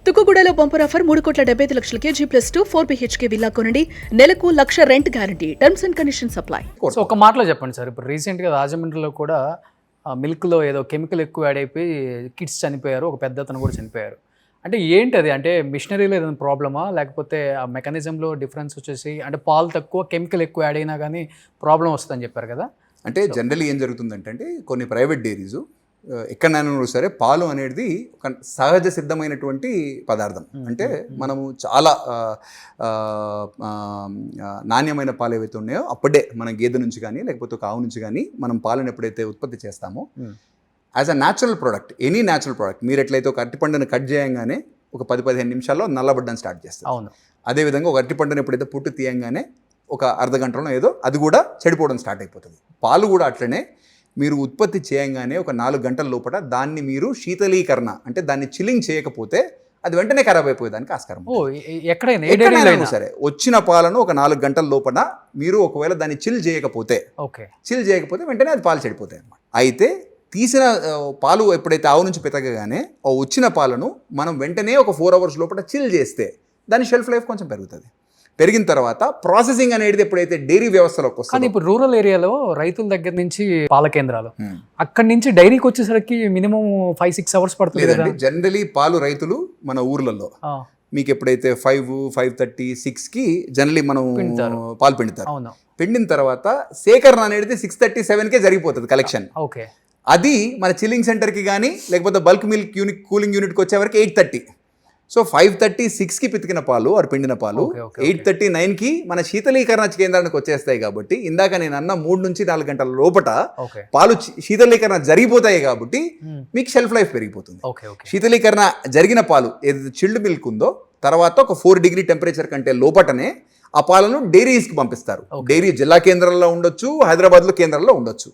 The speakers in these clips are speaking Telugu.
తుక్కుగూడలో bumper offer 3,75,00,000 G+2 4 BHK villa కొనండి. నెలకు 1,00,000 rent guarantee. Terms and conditions apply. So ఒక మాటలో చెప్పండి సార్, ఇప్పుడు రీసెంట్గా రాజమండ్రిలో కూడా మిల్క్లో ఏదో కెమికల్ ఎక్కువ యాడ్ అయిపోయి కిడ్స్ చనిపోయారు, ఒక పెద్ద అతను కూడా చనిపోయారు. అంటే ఏంటి అది? అంటే మిషనరీలో ఏదైనా ప్రాబ్లమా, లేకపోతే ఆ మెకానిజంలో డిఫరెన్స్ వచ్చేసి అంటే పాలు తక్కువ కెమికల్ ఎక్కువ యాడ్ అయినా కానీ ప్రాబ్లం వస్తుందని చెప్పారు కదా? అంటే జనరల్లీ ఏం జరుగుతుందంటే కొన్ని ప్రైవేట్ డైరీసు ఎక్కడైనా సరే పాలు అనేది ఒక సహజ సిద్ధమైనటువంటి పదార్థం. అంటే మనము చాలా నాణ్యమైన పాలు ఏవైతే ఉన్నాయో అప్పుడే మన గేదె నుంచి కానీ లేకపోతే ఒక ఆవు నుంచి కానీ మనం పాలను ఎప్పుడైతే ఉత్పత్తి చేస్తామో as a natural product, any natural product, మీరు ఎట్లయితే ఒక అరటిపండుని కట్ చేయగానే ఒక 10-15 నిమిషాల్లో నల్లబడ్డం స్టార్ట్ చేస్తాం. అవును. అదేవిధంగా ఒక అరటిపండుని ఎప్పుడైతే పుట్టు తీయంగానే ఒక అర్ధ గంటలో ఏదో అది కూడా చెడిపోవడం స్టార్ట్ అయిపోతుంది. పాలు కూడా అట్లనే మీరు ఉత్పత్తి చేయంగానే ఒక 4 గంటల లోపల దాన్ని మీరు శీతలీకరణ అంటే దాన్ని చిల్లింగ్ చేయకపోతే అది వెంటనే ఖరాబ్ అయిపోయేదానికి ఆస్కారం. ఎక్కడైనా సరే వచ్చిన పాలను ఒక 4 గంటల లోపల మీరు ఒకవేళ దాన్ని చిల్ చేయకపోతే వెంటనే అది పాలు చెడిపోతాయి అన్నమాట. అయితే తీసిన పాలు ఎప్పుడైతే ఆవు నుంచి పెతకగానే వచ్చిన పాలను మనం వెంటనే ఒక 4 అవర్స్ లోపల చిల్ చేస్తే దాని షెల్ఫ్ లైఫ్ కొంచెం పెరుగుతుంది. పెరిగిన తర్వాత ప్రాసెసింగ్ అనేది ఎప్పుడైతే డైరీ వ్యవస్థలోకి వస్తుంది. కానీ ఇప్పుడు రూరల్ ఏరియాలో రైతుల దగ్గర నుంచి పాల కేంద్రాలు అక్కడి నుంచి డైరీకి వచ్చేసరికి మినిమం 5-6 అవర్స్ పడుతుంది. జనరలీ పాలు రైతులు మన ఊర్లలో మీకు ఎప్పుడైతే 5:30, 6కి జనరలీ మనం పాలు పిండుతారు. పిండిన తర్వాత సేకరణ అనేది 6:30-7కే జరిగిపోతుంది కలెక్షన్. ఓకే. అది మన చిల్లింగ్ సెంటర్కి కానీ లేకపోతే బల్క్ మిల్క్ కూలింగ్ యూనిట్కి వచ్చేవరకు 8:30. సో 5:30-6కి పితికిన పాలు ఆరు పిండిన పాలు 8:39కి మన శీతలీకరణ కేంద్రానికి వచ్చేస్తాయి. కాబట్టి ఇందాక నేను అన్న 3-4 గంటల లోపల పాలు శీతలీకరణ జరిగిపోతాయి కాబట్టి మీకు షెల్ఫ్ లైఫ్ పెరిగిపోతుంది. శీతలీకరణ జరిగిన పాలు ఏదైతే చిల్డ్ మిల్క్ ఉందో తర్వాత ఒక 4 డిగ్రీ టెంపరేచర్ కంటే లోపటనే ఆ పాలను డైరీస్కి పంపిస్తారు. డైరీ జిల్లా కేంద్రంలో ఉండొచ్చు, హైదరాబాద్లో కేంద్రాల్లో ఉండొచ్చు.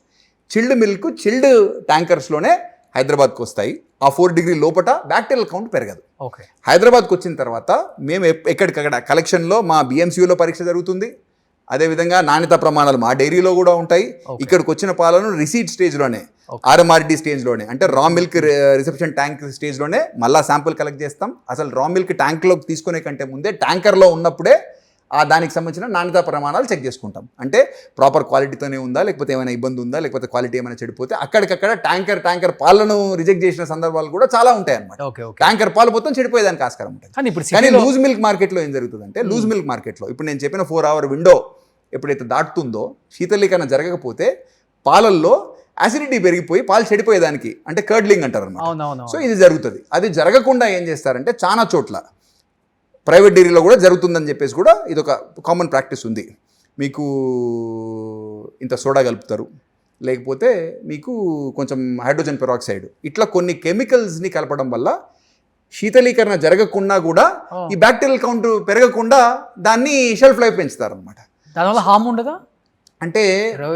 చిల్డ్ మిల్క్ చిల్డ్ ట్యాంకర్స్లోనే హైదరాబాద్కి వస్తాయి. ఆ 4 డిగ్రీ లోపల బ్యాక్టీరియల్ కౌంట్ పెరగదు. హైదరాబాద్కి వచ్చిన తర్వాత మేము ఎక్కడికక్కడ కలెక్షన్లో మా బిఎంసీయూలో పరీక్ష జరుగుతుంది. అదేవిధంగా నాణ్యత ప్రమాణాలు మా డైరీలో కూడా ఉంటాయి. ఇక్కడికి వచ్చిన పాలను రిసీట్ స్టేజ్లోనే, ఆర్ఎంఆర్డి స్టేజ్లోనే అంటే రా మిల్క్ రిసెప్షన్ ట్యాంక్ స్టేజ్లోనే మళ్ళీ శాంపుల్ కలెక్ట్ చేస్తాం. అసలు రా మిల్క్ ట్యాంక్లోకి తీసుకునే కంటే ముందే ట్యాంకర్లో ఉన్నప్పుడే దానికి సంబంధించిన నాణ్యత ప్రమాణాలు చెక్ చేసుకుంటాం. అంటే ప్రాపర్ క్వాలిటీతోనే ఉందా, లేకపోతే ఏమైనా ఇబ్బంది ఉందా, లేకపోతే క్వాలిటీ ఏమైనా చెడిపోతే అక్కడికక్కడ ట్యాంకర్ పాలను రిజెక్ట్ చేసిన సందర్భాలు కూడా చాలా ఉంటాయి అన్నమాట. ట్యాంకర్ పాలు మొత్తం చెడిపోయేదానికి ఆస్కారం ఉంటుంది. కానీ లూజ్ మిల్క్ మార్కెట్లో ఏం జరుగుతుందంటే లూజ్ మిల్క్ మార్కెట్లో ఇప్పుడు నేను చెప్పిన 4 అవర్ విండో ఎప్పుడైతే దాటుతుందో శీతలీకరణ జరగకపోతే పాలల్లో యాసిడిటీ పెరిగిపోయి పాలు చెడిపోయేదానికి అంటే కర్డ్లింగ్ అంటారు అన్నమాట. సో ఇది జరుగుతుంది. అది జరగకుండా ఏం చేస్తారంటే చాలా చోట్ల ప్రైవేట్ డైరీలో కూడా జరుగుతుందని చెప్పేసి కూడా ఇది ఒక కామన్ ప్రాక్టీస్ ఉంది. మీకు ఇంత సోడా కలుపుతారు, లేకపోతే మీకు కొంచెం హైడ్రోజన్ పెరాక్సైడ్, ఇట్లా కొన్ని కెమికల్స్ని కలపడం వల్ల శీతలీకరణ జరగకుండా కూడా ఈ బ్యాక్టీరియల్ కౌంట్ పెరగకుండా దాన్ని షెల్ఫ్ లైఫ్ పెంచుతారు అనమాట. దానివల్ల హామ్ ఉండదా? అంటే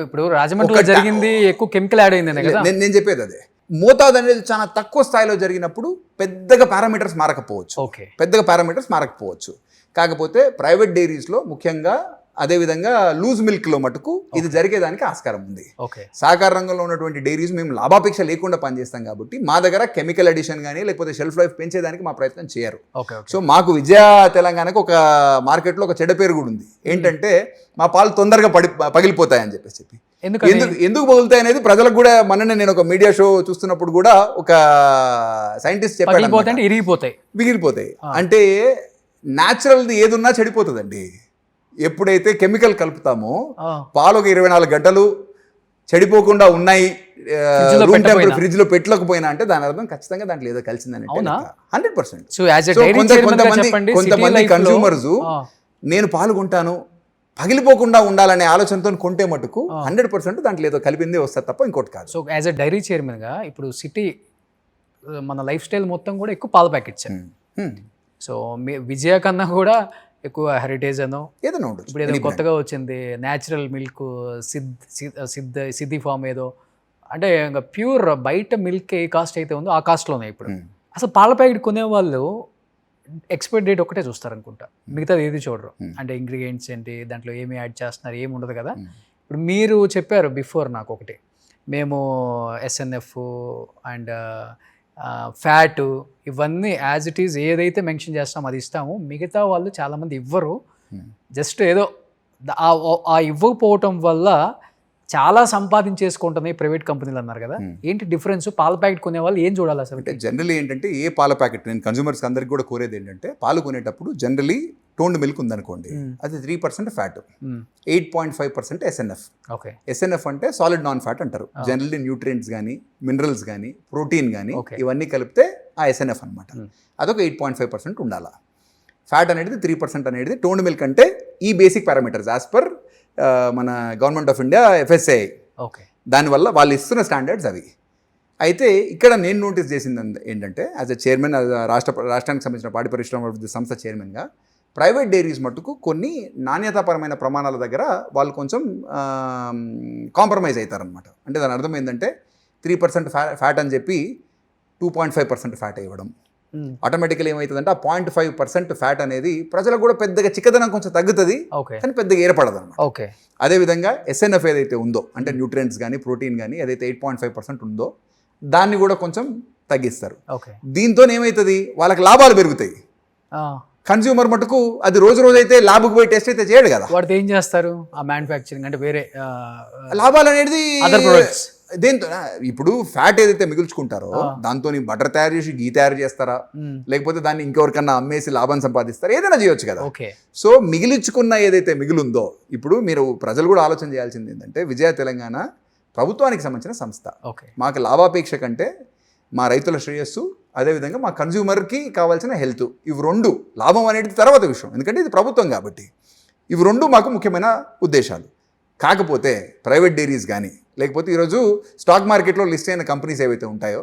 ఇప్పుడు రాజమండ్రిలో జరిగింది ఎక్కువ కెమికల్ యాడ్ అయింది. నేను చెప్పేది అదే. మోతాదు అనేది చాలా తక్కువ స్థాయిలో జరిగినప్పుడు పెద్దగా పారామీటర్స్ మారకపోవచ్చు. కాకపోతే ప్రైవేట్ డైరీస్లో ముఖ్యంగా అదేవిధంగా లూజ్ మిల్క్లో మటుకు ఇది జరిగేదానికి ఆస్కారం ఉంది. సహకార రంగంలో ఉన్నటువంటి డైరీస్ మేము లాభాపేక్ష లేకుండా పనిచేస్తాం కాబట్టి మా దగ్గర కెమికల్ అడిషన్ కానీ లేకపోతే షెల్ఫ్ లైఫ్ పెంచేదానికి మా ప్రయత్నం చేయరు. సో మాకు విజయ తెలంగాణకు ఒక మార్కెట్లో ఒక చెడ్డ పేరు కూడా ఉంది. ఏంటంటే మా పాలు తొందరగా పగిలిపోతాయని చెప్పి ఎందుకు పగులుతాయి అనేది ప్రజలకు కూడా మొన్ననే నేను ఒక మీడియా షో చూస్తున్నప్పుడు కూడా ఒక సైంటిస్ట్ చెప్పాడు, విరిగిపోతాయి. అంటే న్యాచురల్ది ఏదున్నా చెడిపోతుందండి. ఎప్పుడైతే కెమికల్ కలుపుతామో పాలు ఒక 24 గంటలు చెడిపోకుండా ఉన్నాయి రూమ్ టెంపరేచర్ ఫ్రిడ్జ్ లో పెట్టలేకపోయినా అంటే దాని అర్థం ఖచ్చితంగా దాంట్లో ఏదో కలిసిందని 100%. కొంతమంది కన్స్యూమర్స్ నేను పాల్గొంటాను పగిలిపోకుండా ఉండాలనే ఆలోచనతో కొంటే మటుకు 100% దాంట్లో ఏదో కలిపిందే వస్తుంది తప్ప ఇంకోటి కాదు. సో యాజ్ ఎ డైరీ చైర్మన్గా ఇప్పుడు సిటీ మన లైఫ్ స్టైల్ మొత్తం కూడా ఎక్కువ పాల ప్యాకెట్స్. సో విజయ కన్నా కూడా ఎక్కువ హెరిటేజ్ అనో ఏదైనా ఉండదు. ఇప్పుడు ఏదో కొత్తగా వచ్చింది న్యాచురల్ మిల్క్ సిద్ధి ఫామ్ ఏదో, అంటే ఇంకా ప్యూర్ బయట మిల్క్ ఏ కాస్ట్ అయితే ఉందో ఆ కాస్ట్లోనే ఇప్పుడు. అసలు పాల ప్యాకెట్ కొనేవాళ్ళు ఎక్స్పైరీ డేట్ ఒకటే చూస్తారు అనుకుంటా, మిగతాది ఏది చూడరు. అంటే ఇంగ్రీడియంట్స్ ఏంటి, దాంట్లో ఏమి యాడ్ చేస్తున్నారు, ఏమి ఉండదు కదా. ఇప్పుడు మీరు చెప్పారు బిఫోర్ నాకు ఒకటి, మేము SNF అండ్ ఫ్యాట్ ఇవన్నీ యాజ్ ఇట్ ఈజ్ ఏదైతే మెన్షన్ చేస్తామో అది ఇస్తాము. మిగతా వాళ్ళు చాలామంది ఇవ్వరు. జస్ట్ ఏదో ఆ ఇవ్వకపోవటం వల్ల చాలా సంపాదించేసుకుంటున్నాయి ప్రైవేట్ కంపెనీలు అన్నారు కదా, ఏంటి డిఫరెన్స్? పాల ప్యాకెట్ కొనే వాళ్ళు ఏం చూడాలి అసలు? అంటే జనరలీ ఏంటంటే ఏ పాల ప్యాకెట్ నేను కన్జ్యూమర్స్ అందరికి కూడా కోరేది ఏంటంటే పాలు కొనేటప్పుడు జనరలీ టోన్డ్ మిల్క్ ఉందనుకోండి, అది 3% ఫ్యాట్, 8.5% SNF. ఓకే, SNF అంటే సాలిడ్ నాన్ ఫ్యాట్ అంటారు. జనరల్లీ న్యూట్రియంట్స్ కానీ మినరల్స్ కానీ ప్రోటీన్ కానీ ఇవన్నీ కలిపితే ఆ SNF అనమాట. అదొక 8.5% ఉండాలా. ఫ్యాట్ అనేది 3% అనేది టోన్డ్ మిల్క్ అంటే ఈ బేసిక్ పారామీటర్స్ యాజ్ పర్ మన government of India FSSAI. Okay, దానివల్ల వాళ్ళు ఇస్తున్న స్టాండర్డ్స్ అవి. అయితే ఇక్కడ నేను నోటీస్ చేసింది ఏంటంటే యాజ్ అ చైర్మన్, రాష్ట్రానికి సంబంధించిన పాడి పరిశ్రమ అభివృద్ధి సంస్థ చైర్మన్గా, ప్రైవేట్ డైరీస్ మట్టుకు కొన్ని నాణ్యతాపరమైన ప్రమాణాల దగ్గర వాళ్ళు కొంచెం కాంప్రమైజ్ అవుతారనమాట. అంటే దాని అర్థం ఏంటంటే 3% ఫ్యాట్ అని చెప్పి 2.5% ఫ్యాట్ ఇవ్వడం. ఆటోమేటికల్ ఏమవుతుందంటే ఆ 0.5% ఫ్యాట్ అనేది ప్రజలకు కూడా పెద్దగా చిక్కదనం కొంచెం తగ్గుతుంది, కానీ పెద్దగా ఏర్పడదు అనమాట. ఓకే, అదేవిధంగా SNF ఏదైతే ఉందో అంటే న్యూట్రియంట్స్ కానీ ప్రోటీన్ కానీ ఏదైతే 8.5% ఉందో దాన్ని కూడా కొంచెం తగ్గిస్తారు. ఓకే, దీంతో ఏమవుతుంది, వాళ్ళకి లాభాలు పెరుగుతాయి. కన్స్యూమర్ మటుకు అది రోజు అయితే ల్యాబ్కి పోయి టెస్ట్ అయితే చేయడు కదా, వాటితో ఏం చేస్తారు? ఆ మ్యానుఫ్యాక్చరింగ్ అంటే వేరే లాభాలు అనేది అదర్ ప్రొడక్ట్స్. దేంతో ఇప్పుడు ఫ్యాట్ ఏదైతే మిగుల్చుకుంటారో దాంతో బటర్ తయారు చేసి గీ తయారు చేస్తారా, లేకపోతే దాన్ని ఇంకెవరికన్నా అమ్మేసి లాభం సంపాదిస్తారా, ఏదైనా చేయొచ్చు కదా. సో మిగిలించుకున్న ఏదైతే మిగులుందో, ఇప్పుడు మీరు ప్రజలు కూడా ఆలోచన చేయాల్సింది ఏంటంటే విజయ తెలంగాణ ప్రభుత్వానికి సంబంధించిన సంస్థ. మాకు లాభాపేక్ష కంటే మా రైతుల శ్రేయస్సు, అదేవిధంగా మా కన్జ్యూమర్కి కావాల్సిన హెల్త్, ఇవి రెండు, లాభం అనేది తర్వాత విషయం ఎందుకంటే ఇది ప్రభుత్వం కాబట్టి, ఇవి రెండు మాకు ముఖ్యమైన ఉద్దేశాలు. కాకపోతే ప్రైవేట్ డైరీస్ కానీ లేకపోతే ఈరోజు స్టాక్ మార్కెట్లో లిస్ట్ అయిన కంపెనీస్ ఏవైతే ఉంటాయో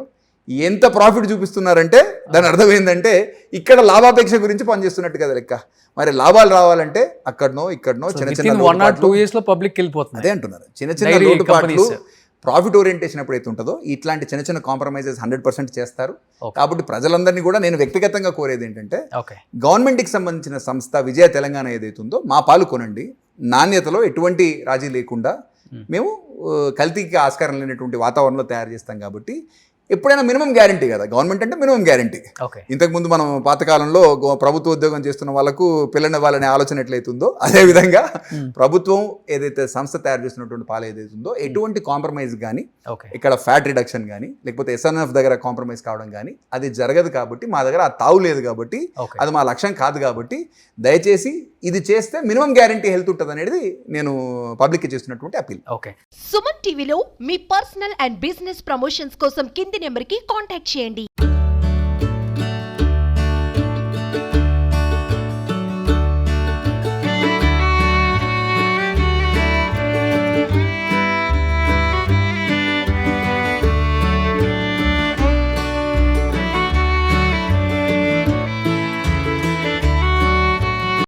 ఎంత ప్రాఫిట్ చూపిస్తున్నారంటే దాని అర్థం ఏంటంటే ఇక్కడ లాభాపేక్ష గురించి పనిచేస్తున్నట్టు కదా లెక్క. మరి లాభాలు రావాలంటే అక్కడనో ఇక్కడనో చిన్న చిన్న 1 or 2 years లో పబ్లిక్ వెళ్ళిపోతుంది. అదే అంటున్నారు, చిన్న చిన్న లోటుపాట్లు ప్రాఫిట్ ఓరియంటేషన్ ఎప్పుడైతే ఉంటుందో ఇట్లాంటి చిన్న చిన్న కాంప్రమైజెస్ 100% చేస్తారు. కాబట్టి ప్రజలందరినీ కూడా నేను వ్యక్తిగతంగా కోరేది ఏంటంటే గవర్నమెంట్కి సంబంధించిన సంస్థ విజయ తెలంగాణ ఏదైతే ఉందో మా పాలు కొనండి, నాణ్యతలో ఎటువంటి రాజీ లేకుండా మేము కల్తీకి ఆస్కారం లేనటువంటి వాతావరణంలో తయారు చేస్తాం. కాబట్టి ఎప్పుడైనా మినిమం గ్యారంటీ కదా, గవర్నమెంట్ అంటే మినిమం గ్యారంటీ. ఇంతకుముందు మనం పాతకాలంలో ప్రభుత్వ ఉద్యోగం చేస్తున్న వాళ్ళకు పిల్లని వాళ్ళనే ఆలోచన ఎట్లయితుందో అదేవిధంగా ప్రభుత్వం ఏదైతే సంస్థ తయారు చేస్తున్నటువంటి పాలు ఏదైతే ఉందో ఎటువంటి కాంప్రమైజ్ కానీ ఇక్కడ ఫ్యాట్ రిడక్షన్ కానీ లేకపోతే SNF దగ్గర కాంప్రమైజ్ కావడం కానీ అది జరగదు. కాబట్టి మా దగ్గర ఆ తావు లేదు కాబట్టి అది మా లక్ష్యం కాదు. కాబట్టి దయచేసి ఇది చేస్తే మినిమం గ్యారంటీ హెల్త్ ఉంటుంది అనేది నేను పబ్లిక్కి చేస్తున్నటువంటి అపీల్. సుమన్ టీవీలో మీ పర్సనల్ అండ్ బిజినెస్ ప్రమోషన్స్ కోసం కింది నెంబర్కి కాంటాక్ట్ చేయండి.